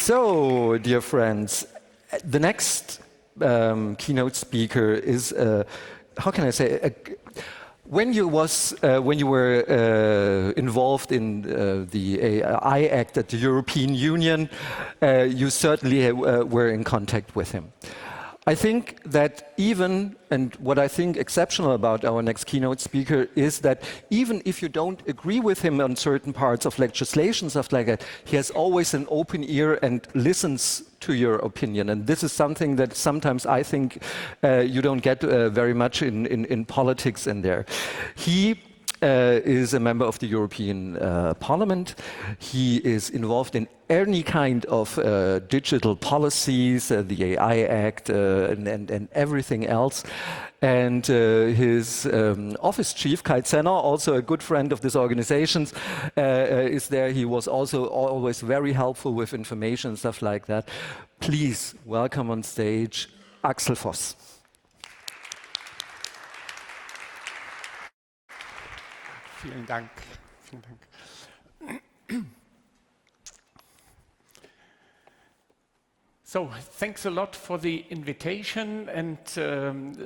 So, dear friends, the next keynote speaker is, how can I say, when you were involved in the AI Act at the European Union, you certainly were in contact with him. I think that even, and what I think exceptional about our next keynote speaker is that even if you don't agree with him on certain parts of legislation, stuff like that, he has always an open ear and listens to your opinion. And this is something that sometimes I think you don't get very much in politics in there. He is a member of the European Parliament. He is involved in any kind of digital policies, the AI Act, and everything else. And his office chief, Kai Zenner, also a good friend of this organization, is there. He was also always very helpful with information and stuff like that. Please welcome on stage Axel Voss. Vielen Dank. Vielen Dank. So, thanks a lot for the invitation and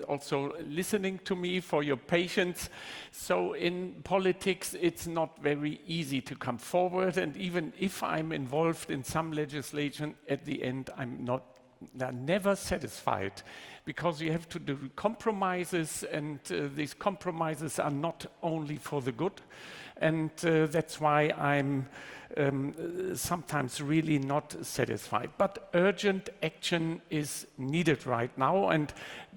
also listening to me, for your patience. So, in politics, it's not very easy to come forward, and even if I'm involved in some legislation, at the end, I'm never satisfied, because you have to do compromises, and these compromises are not only for the good, and that's why I'm sometimes really not satisfied. But urgent action is needed right now, and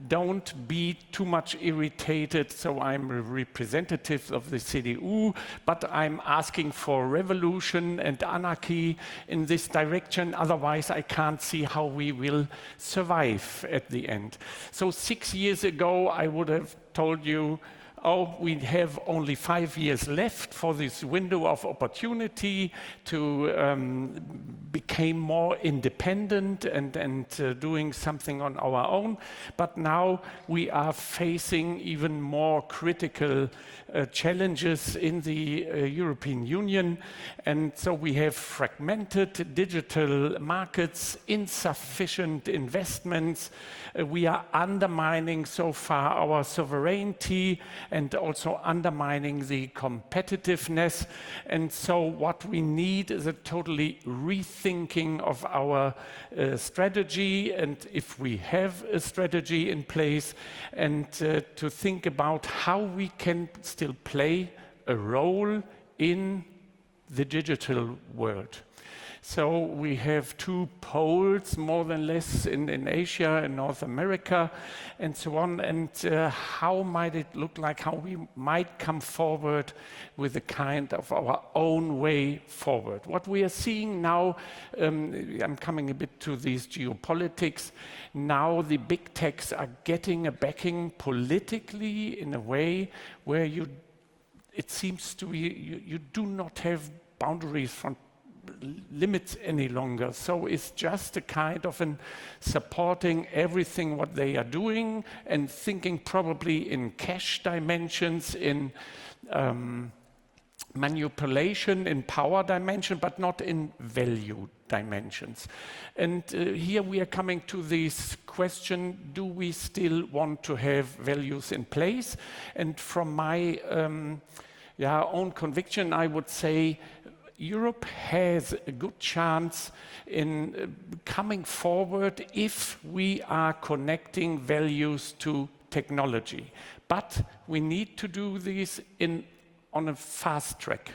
don't be too much irritated. So I'm a representative of the CDU, but I'm asking for revolution and anarchy in this direction. Otherwise, I can't see how we will survive at the end. So 6 years ago, I would have told you, oh, we have only 5 years left for this window of opportunity to become more independent and doing something on our own. But now we are facing even more critical challenges in the European Union. And so we have fragmented digital markets, insufficient investments. We are undermining so far our sovereignty and also undermining the competitiveness. And so what we need is a totally rethinking of our strategy, and if we have a strategy in place, and to think about how we can still play a role in the digital world. So we have 2 poles, more than less, in Asia and North America, and so on. And how might it look like, how we might come forward with a kind of our own way forward? What we are seeing now, I'm coming a bit to these geopolitics, now the big techs are getting a backing politically in a way where it seems to be, you do not have boundaries from limits any longer. So it's just a kind of supporting everything what they are doing and thinking probably in cash dimensions, in manipulation, in power dimension, but not in value dimensions. And here we are coming to this question, do we still want to have values in place? And from my own conviction, I would say Europe has a good chance in coming forward if we are connecting values to technology. But we need to do this on a fast track.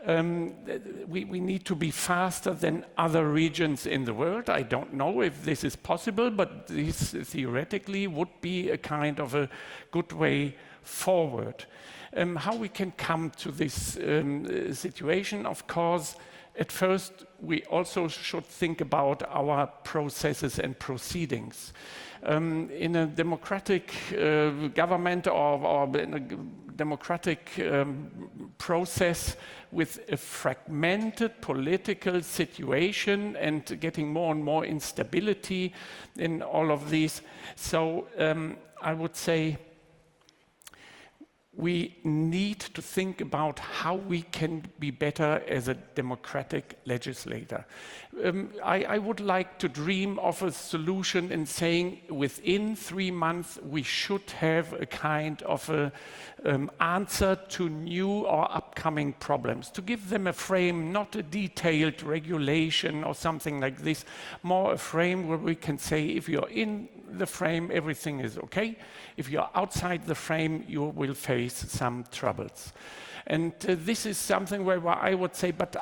We need to be faster than other regions in the world. I don't know if this is possible, but this theoretically would be a kind of a good way forward. How we can come to this situation, of course, at first we also should think about our processes and proceedings. In a democratic government or in a democratic process with a fragmented political situation and getting more and more instability in all of these. So I would say we need to think about how we can be better as a democratic legislator. I would like to dream of a solution in saying within 3 months we should have a kind of a answer to new or upcoming problems, to give them a frame, not a detailed regulation or something like this, more a frame where we can say if you're in the frame, everything is okay. If you're outside the frame, you will face some troubles. And this is something where I would say, but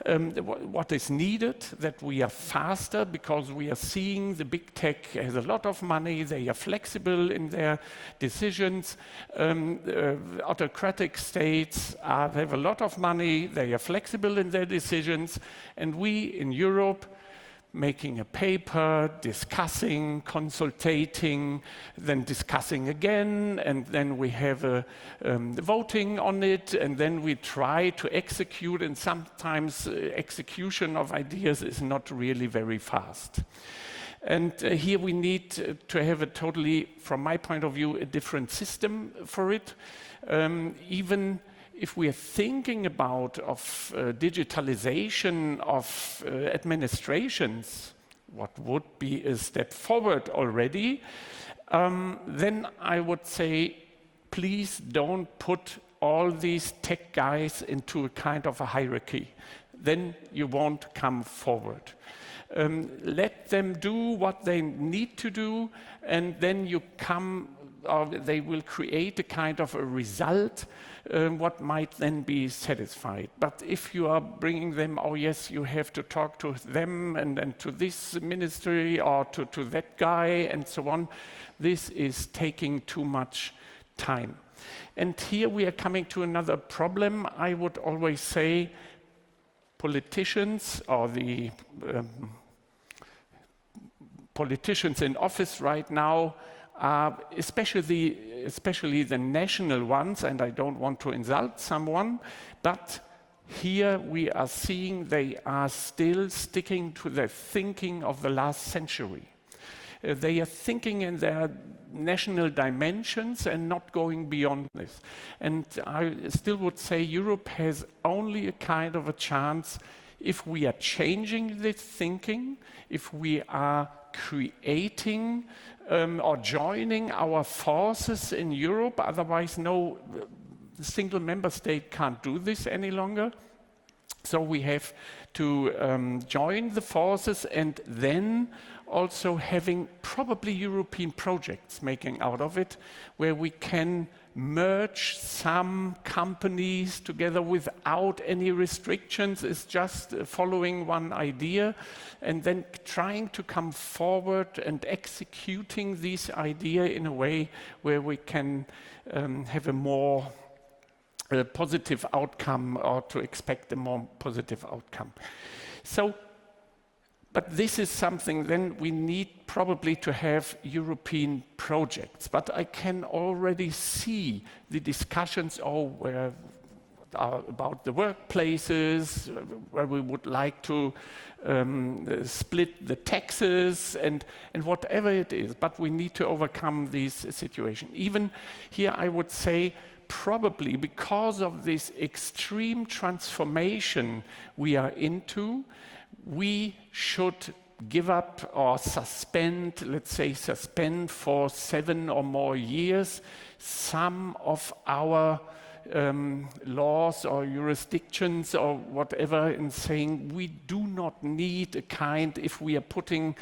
what is needed, that we are faster, because we are seeing the big tech has a lot of money, they are flexible in their decisions. Autocratic states have a lot of money, they are flexible in their decisions, and we in Europe, making a paper, discussing, consultating, then discussing again, and then we have voting on it, and then we try to execute, and sometimes execution of ideas is not really very fast. And here we need to have a totally, from my point of view, a different system for it. Even if we are thinking about digitalization of administrations, what would be a step forward already, then I would say, please don't put all these tech guys into a kind of a hierarchy. Then you won't come forward. Let them do what they need to do, and then you come, or they will create a kind of a result what might then be satisfied. But if you are bringing them, oh yes, you have to talk to them and to this ministry or to that guy and so on, this is taking too much time. And here we are coming to another problem. I would always say politicians, or the politicians in office right now, especially the national ones, and I don't want to insult someone, but here we are seeing they are still sticking to the thinking of the last century. They are thinking in their national dimensions and not going beyond this. And I still would say Europe has only a kind of a chance if we are changing this thinking, if we are creating or joining our forces in Europe. Otherwise, no single member state can't do this any longer. So we have to join the forces, and then also having probably European projects making out of it, where we can merge some companies together without any restrictions. It's just following one idea and then trying to come forward and executing this idea in a way where we can have a more positive outcome, or to expect a more positive outcome. So, but this is something then we need probably to have European projects. But I can already see the discussions about the workplaces, where we would like to split the taxes and whatever it is. But we need to overcome this situation. Even here I would say, probably because of this extreme transformation we are into, we should give up or suspend, let's say suspend for 7 or more years some of our laws or jurisdictions or whatever, in saying we do not need a kind, if we are putting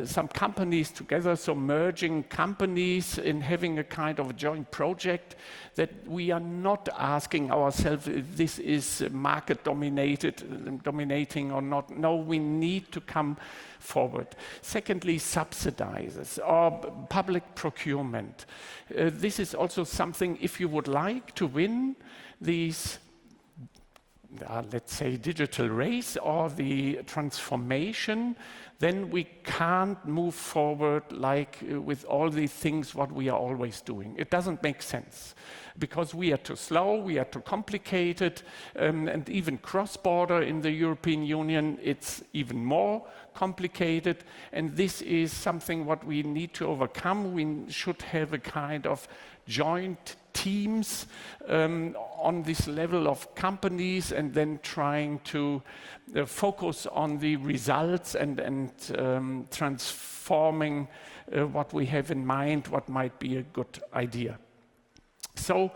some companies together, so merging companies and having a kind of a joint project, that we are not asking ourselves if this is market dominating or not. No, we need to come forward. Secondly, subsidizes or public procurement. This is also something, if you would like to win these let's say digital race or the transformation, then we can't move forward like with all these things what we are always doing. It doesn't make sense, because we are too slow, we are too complicated, and even cross-border in the European Union, it's even more complicated, and this is something what we need to overcome. We should have a kind of joint teams on this level of companies, and then trying to focus on the results and transforming what we have in mind, what might be a good idea. So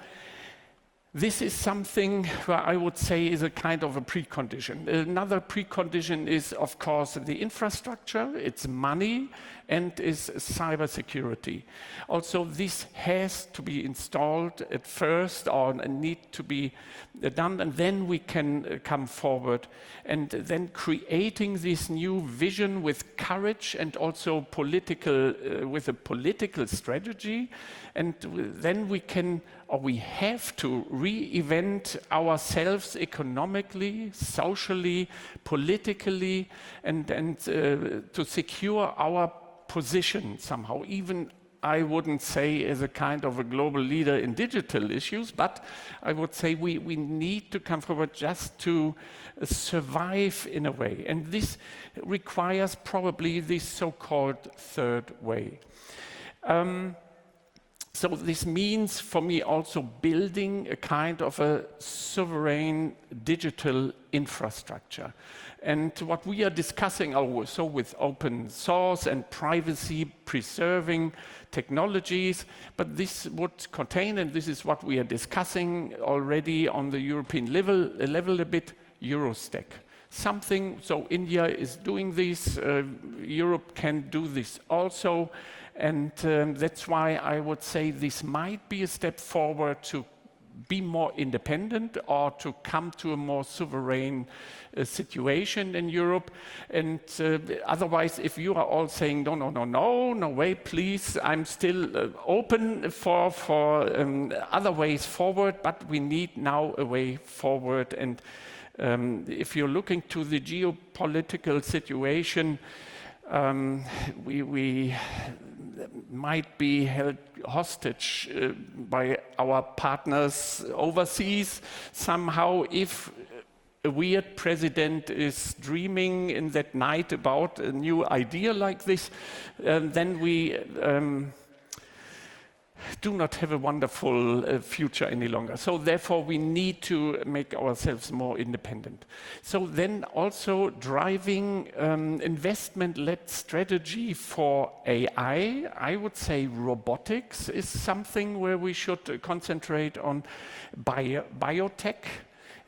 this is something where I would say is a kind of a precondition. Another precondition is, of course, the infrastructure, it's money, and is cybersecurity. Also, this has to be installed at first, or need to be done, and then we can come forward. And then creating this new vision with courage and also political, with a political strategy, and then we can, or we have to reinvent ourselves economically, socially, politically, and to secure our position somehow. Even I wouldn't say as a kind of a global leader in digital issues, but I would say we need to come forward just to survive in a way. And this requires probably this so-called third way. So this means for me also building a kind of a sovereign digital infrastructure. And what we are discussing also with open source and privacy preserving technologies, but this would contain, and this is what we are discussing already on the European level a bit, Eurostack. Something, so India is doing this, Europe can do this also, and that's why I would say this might be a step forward to be more independent or to come to a more sovereign situation in Europe. And otherwise, if you are all saying, no way, please, I'm still open for other ways forward, but we need now a way forward. And if you're looking to the geopolitical situation, we might be held hostage by our partners overseas somehow. If a weird president is dreaming in that night about a new idea like this, then we do not have a wonderful future any longer. So therefore we need to make ourselves more independent. So then also driving investment-led strategy for AI. I would say robotics is something where we should concentrate on biotech,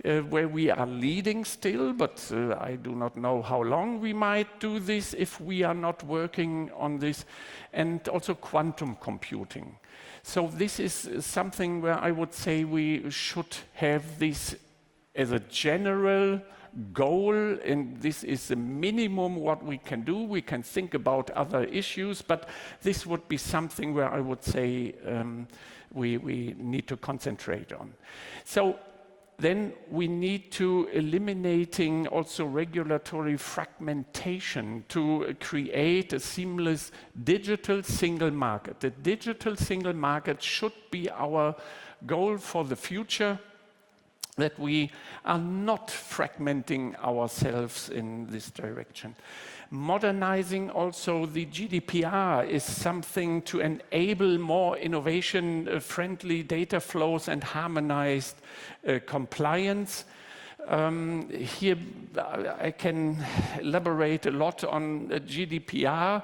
where we are leading still, but I do not know how long we might do this if we are not working on this, and also quantum computing. So this is something where I would say we should have this as a general goal, and this is the minimum what we can do. We can think about other issues, but this would be something where I would say we need to concentrate on. So then we need to eliminating also regulatory fragmentation to create a seamless digital single market. The digital single market should be our goal for the future, that we are not fragmenting ourselves in this direction. Modernizing also the GDPR is something to enable more innovation-friendly data flows and harmonized compliance. Here I can elaborate a lot on GDPR.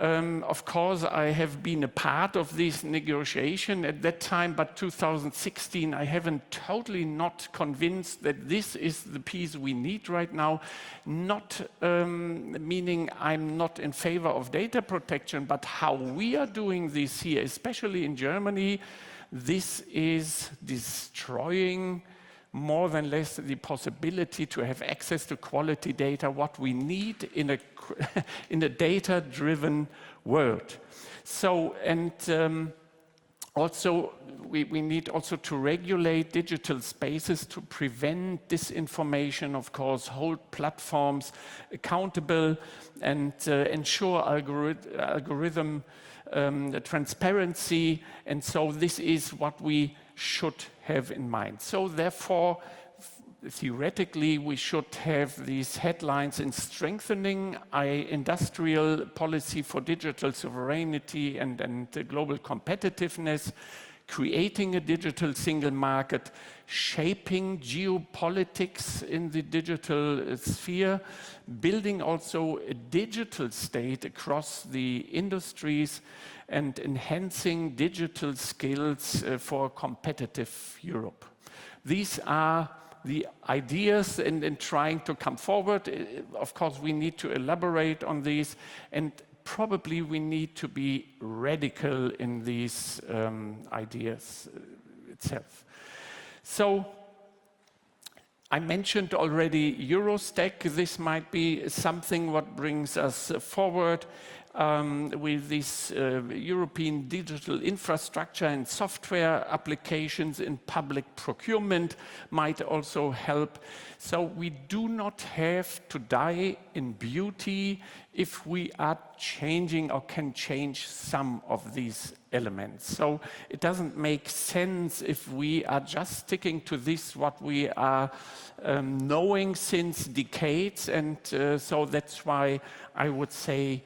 Of course, I have been a part of this negotiation at that time, but 2016, I haven't totally not convinced that this is the piece we need right now. Not meaning I'm not in favor of data protection, but how we are doing this here, especially in Germany, this is destroying more than less the possibility to have access to quality data, what we need in a data-driven world. So, and also we need also to regulate digital spaces to prevent disinformation, of course, hold platforms accountable, and ensure algorithm transparency. And so this is what we should have in mind. So therefore, theoretically, we should have these headlines in strengthening industrial policy for digital sovereignty and global competitiveness, creating a digital single market, shaping geopolitics in the digital sphere, building also a digital state across the industries, and enhancing digital skills for competitive Europe. These are the ideas in trying to come forward. Of course, we need to elaborate on these, and probably we need to be radical in these ideas itself. So, I mentioned already Eurostack. This might be something what brings us forward with this European digital infrastructure and software applications in public procurement might also help. So we do not have to die in beauty if we are changing or can change some of these elements. So it doesn't make sense if we are just sticking to this, what we are knowing since decades. And so that's why I would say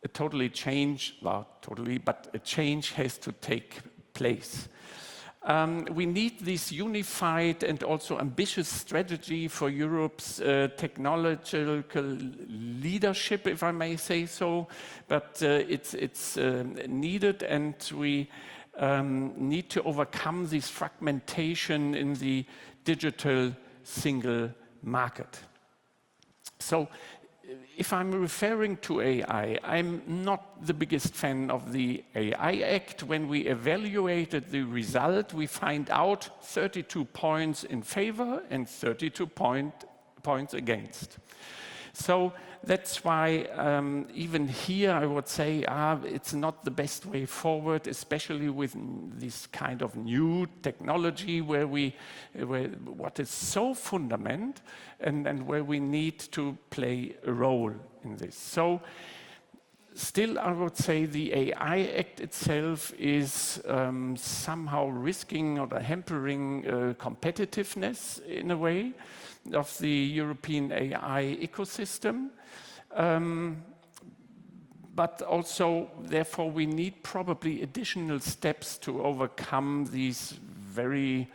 a totally change, well, totally, but a change has to take place. We need this unified and also ambitious strategy for Europe's technological leadership, if I may say so, but it's needed, and we need to overcome this fragmentation in the digital single market. So, if I'm referring to AI, I'm not the biggest fan of the AI Act. When we evaluated the result, we find out 32 points in favor and 32 points against. So that's why even here I would say it's not the best way forward, especially with this kind of new technology where what is so fundamental and where we need to play a role in this. So still I would say the AI Act itself is somehow risking or hampering competitiveness in a way of the European AI ecosystem. But also, therefore, we need probably additional steps to overcome these very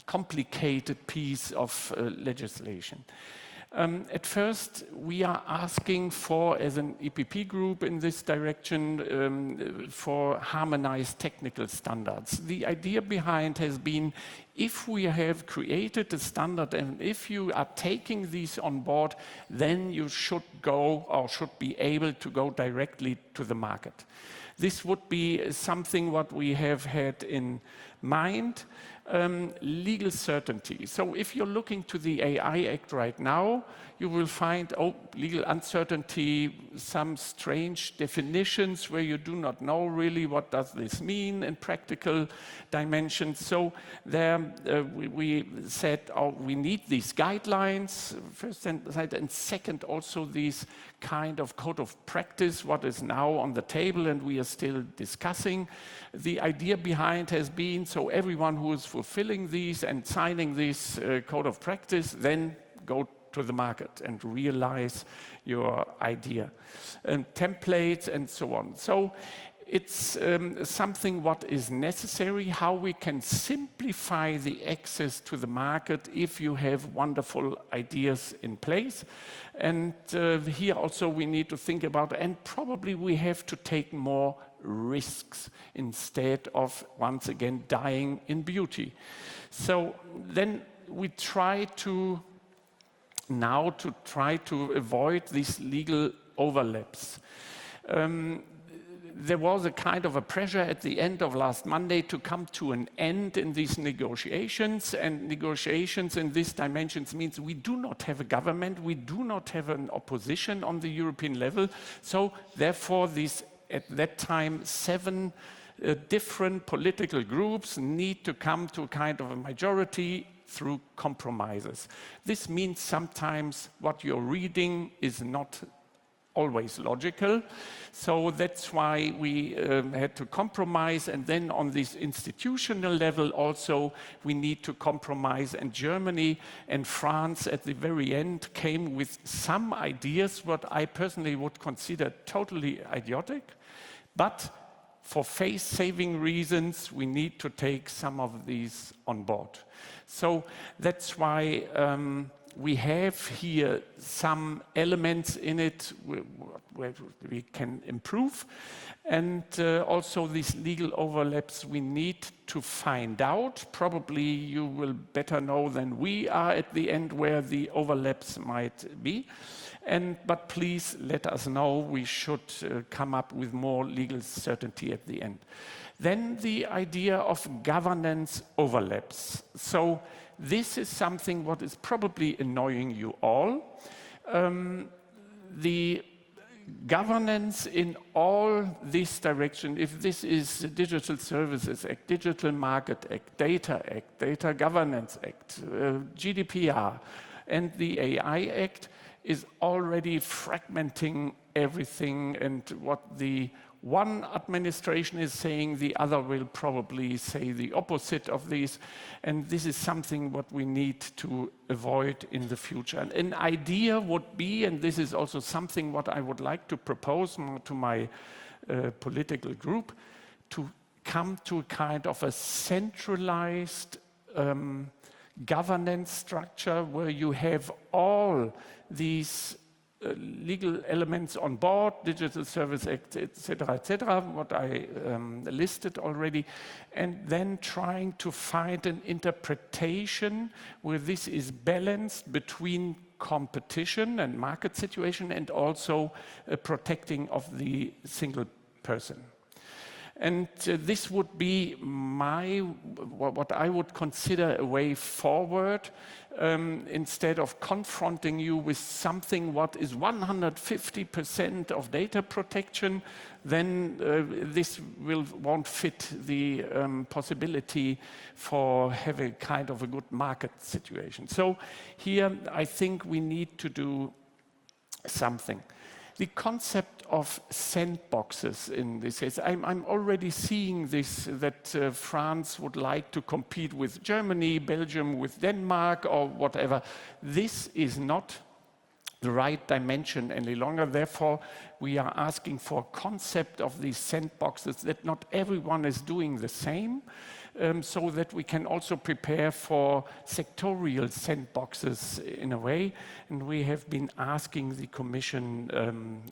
complicated piece of legislation. At first, we are asking for, as an EPP group in this direction, for harmonized technical standards. The idea behind has been, if we have created a standard and if you are taking these on board, then you should go or should be able to go directly to the market. This would be something what we have had in mind. Legal certainty. So if you're looking to the AI Act right now, you will find, legal uncertainty, some strange definitions where you do not know really what does this mean in practical dimensions. So there we said, we need these guidelines, first and second also these kind of code of practice, what is now on the table and we are still discussing. The idea behind has been, so everyone who is fulfilling these and signing this code of practice, then go to the market and realize your idea. And templates and so on. So it's something what is necessary, how we can simplify the access to the market if you have wonderful ideas in place. And here also we need to think about, and probably we have to take more risks instead of once again dying in beauty. So then we try to avoid these legal overlaps. There was a kind of a pressure at the end of last Monday to come to an end in these negotiations, and negotiations in these dimensions means we do not have a government, we do not have an opposition on the European level, so therefore these, at that time, 7 different political groups need to come to a kind of a majority through compromises. This means sometimes what you're reading is not always logical. So that's why we had to compromise, and then on this institutional level also we need to compromise, and Germany and France at the very end came with some ideas what I personally would consider totally idiotic, but for face-saving reasons, we need to take some of these on board. So that's why we have here some elements in it where we can improve. And also these legal overlaps we need to find out. Probably you will better know than we are at the end where the overlaps might be. But please let us know. We should come up with more legal certainty at the end. Then the idea of governance overlaps. So this is something what is probably annoying you all. The governance in all this direction, if this is the Digital Services Act, Digital Market Act, Data Governance Act, GDPR, and the AI Act, is already fragmenting everything, and what the one administration is saying, the other will probably say the opposite of these, and this is something what we need to avoid in the future. And an idea would be, and this is also something what I would like to propose to my political group, to come to a kind of a centralized governance structure where you have all these legal elements on board, Digital Service Act, etc., what I listed already, and then trying to find an interpretation where this is balanced between competition and market situation and also protecting of the single person. And this would be what I would consider a way forward. Instead of confronting you with something what is 150% of data protection, then this won't fit the possibility for having kind of a good market situation. So here I think we need to do something. The concept of sandboxes in this case, I'm already seeing this, that France would like to compete with Germany, Belgium with Denmark or whatever. This is not the right dimension any longer. Therefore, we are asking for a concept of these sandboxes that not everyone is doing the same. So that we can also prepare for sectorial sandboxes in a way. And we have been asking the Commission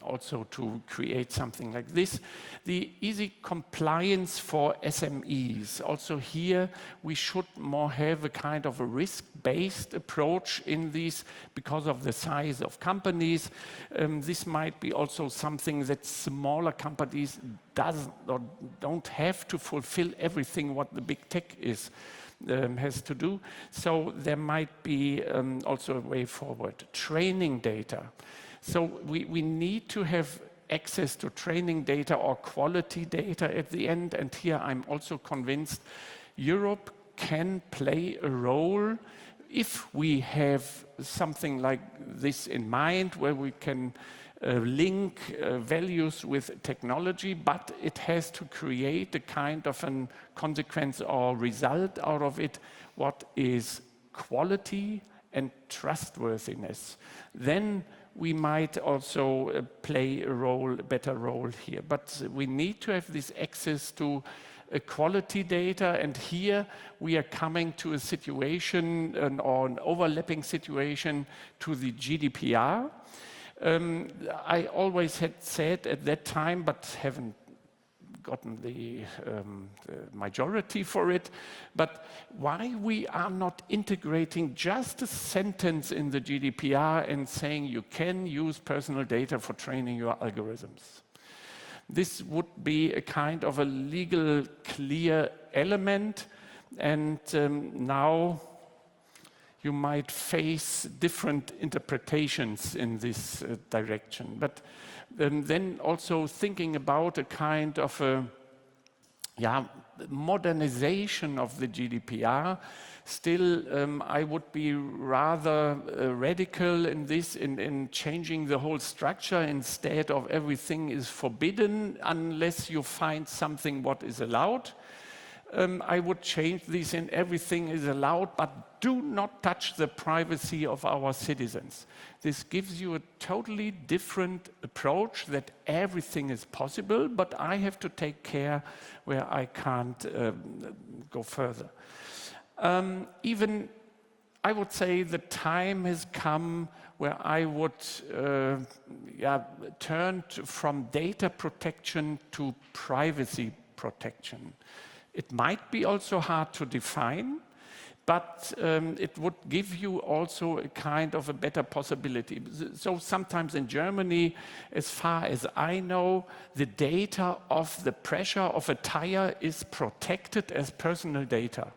also to create something like this. The easy compliance for SMEs. Also here we should more have a kind of a risk-based approach in these because of the size of companies. This might be also something that smaller companies don't have to fulfill everything what the big tech has to do. So there might be also a way forward. Training data. So we need to have access to training data or quality data at the end. And here I'm also convinced Europe can play a role if we have something like this in mind where we can link values with technology, but it has to create a kind of a consequence or result out of it, what is quality and trustworthiness. Then we might also play a better role here. But we need to have this access to quality data, and here we are coming to a situation or an overlapping situation to the GDPR. I always had said at that time, but haven't gotten the majority for it, but why we are not integrating just a sentence in the GDPR and saying you can use personal data for training your algorithms. This would be a kind of a legal clear element, and now you might face different interpretations in this direction. But then also thinking about a kind of a modernization of the GDPR. Still, I would be rather radical in this, in changing the whole structure. Instead of everything is forbidden unless you find something what is allowed. I would change this in everything is allowed, but do not touch the privacy of our citizens. This gives you a totally different approach that everything is possible, but I have to take care where I can't go further. Even I would say the time has come where I would turn from data protection to privacy protection. It might be also hard to define, but it would give you also a kind of a better possibility. So sometimes in Germany, as far as I know, the data of the pressure of a tire is protected as personal data.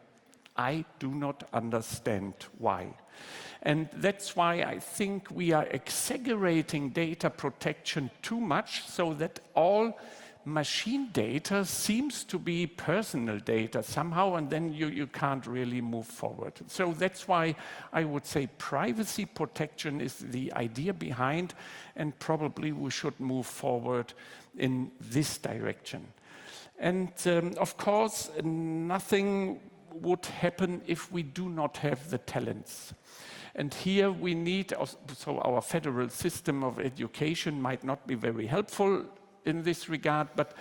I do not understand why. And that's why I think we are exaggerating data protection too much, so that all machine data seems to be personal data somehow, and then you can't really move forward. So that's why I would say privacy protection is the idea behind, and probably we should move forward in this direction. And of course, nothing would happen if we do not have the talents. And here we need, so our federal system of education might not be very helpful in this regard, but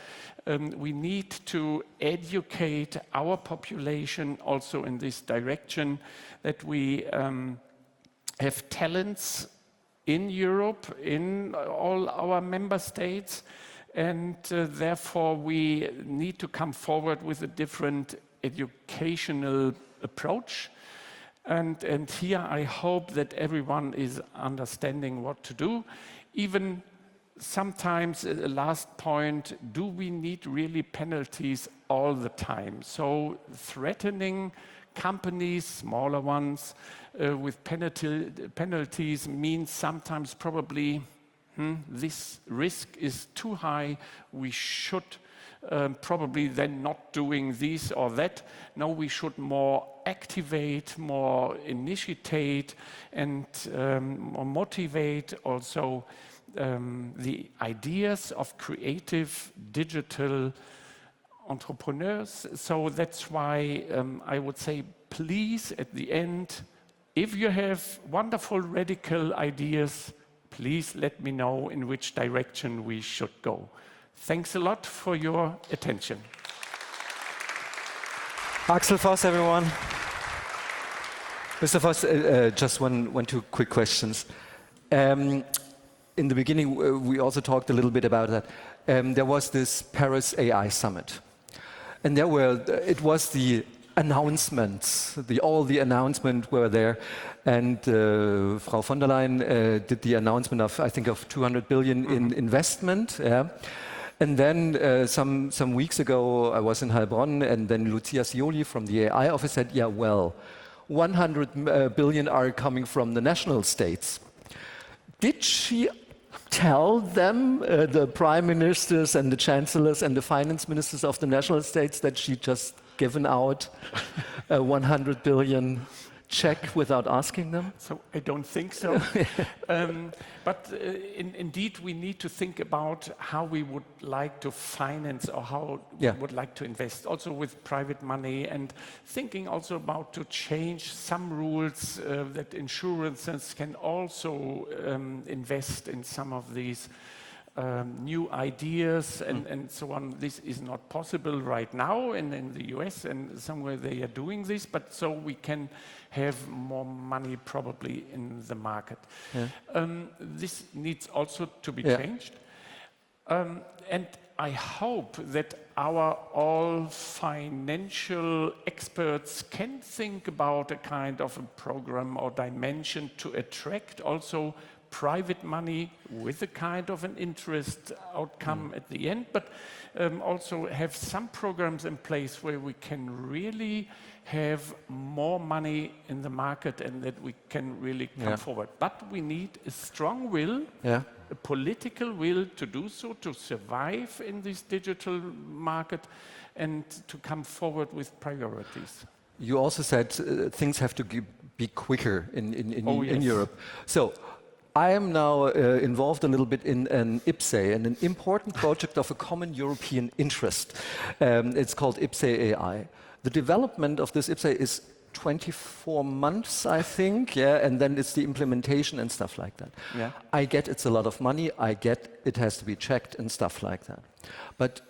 we need to educate our population also in this direction, that we have talents in Europe, in all our member states, and therefore we need to come forward with a different educational approach. And here I hope that everyone is understanding what to do. Even sometimes, last point, do we need really penalties all the time? So threatening companies, smaller ones, with penalties means sometimes probably this risk is too high, we should probably then not doing this or that. No, we should more activate, more initiate, and more motivate also the ideas of creative digital entrepreneurs. So that's why I would say, please, at the end, if you have wonderful radical ideas, please let me know in which direction we should go. Thanks a lot for your attention. Axel Voss, everyone. Mr. Voss, just two quick questions. In the beginning, we also talked a little bit about that. There was this Paris AI Summit. And it was the announcements, all the announcements were there. And Frau von der Leyen did the announcement of, I think, of 200 billion in investment. Yeah. And then some weeks ago, I was in Heilbronn, and then Lucia Scioli from the AI office said, 100 billion are coming from the national states. Did she tell them, the prime ministers and the chancellors and the finance ministers of the national states, that she just given out a 100 billion check without asking them? So I don't think so. But indeed, we need to think about how we would like to finance or how we would like to invest, also with private money, and thinking also about to change some rules that insurances can also invest in some of these new ideas and so on. This is not possible right now, and in the US and somewhere they are doing this, but so we can have more money probably in the market. This needs also to be changed. And I hope that our all financial experts can think about a kind of a program or dimension to attract also private money with a kind of an interest outcome at the end, but also have some programs in place where we can really have more money in the market and that we can really come forward. But we need a strong will, a political will to do so, to survive in this digital market and to come forward with priorities. You also said things have to be quicker in Europe. So I am now involved a little bit in an IPSE, an important project of a common European interest. It's called IPSE AI. The development of this IPSE is 24 months, I think, yeah, and then it's the implementation and stuff like that. Yeah. I get it's a lot of money, I get it has to be checked and stuff like that. But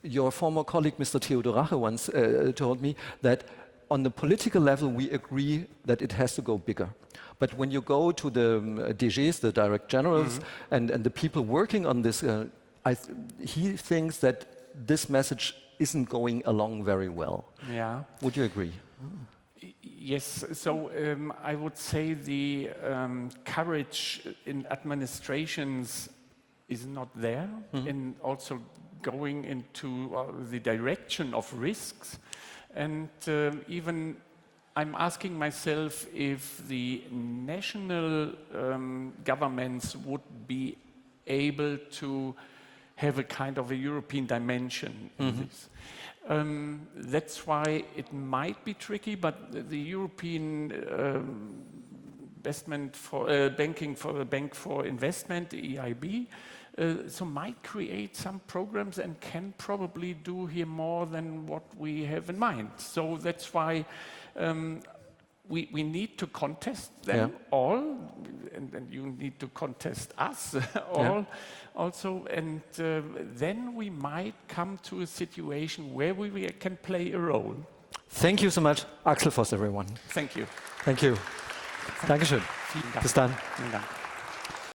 your former colleague, Mr. Theodorache, once told me that on the political level, we agree that it has to go bigger. But when you go to the DGs, the direct generals, and the people working on this, he thinks that this message isn't going along very well. Yeah. Would you agree? Yes, so I would say the courage in administrations is not there, in also going into the direction of risks. And even I'm asking myself if the national governments would be able to have a kind of a European dimension in this. That's why it might be tricky, but the European investment for Bank for Investment, the EIB, so might create some programs and can probably do here more than what we have in mind. So that's why we need to contest them all, and you need to contest us all also, and then we might come to a situation where we can play a role. Thank you so much, Axel Voss, everyone. Thank you. Thank you. Dankeschön. Vielen Dank. Bis dann. Vielen Dank.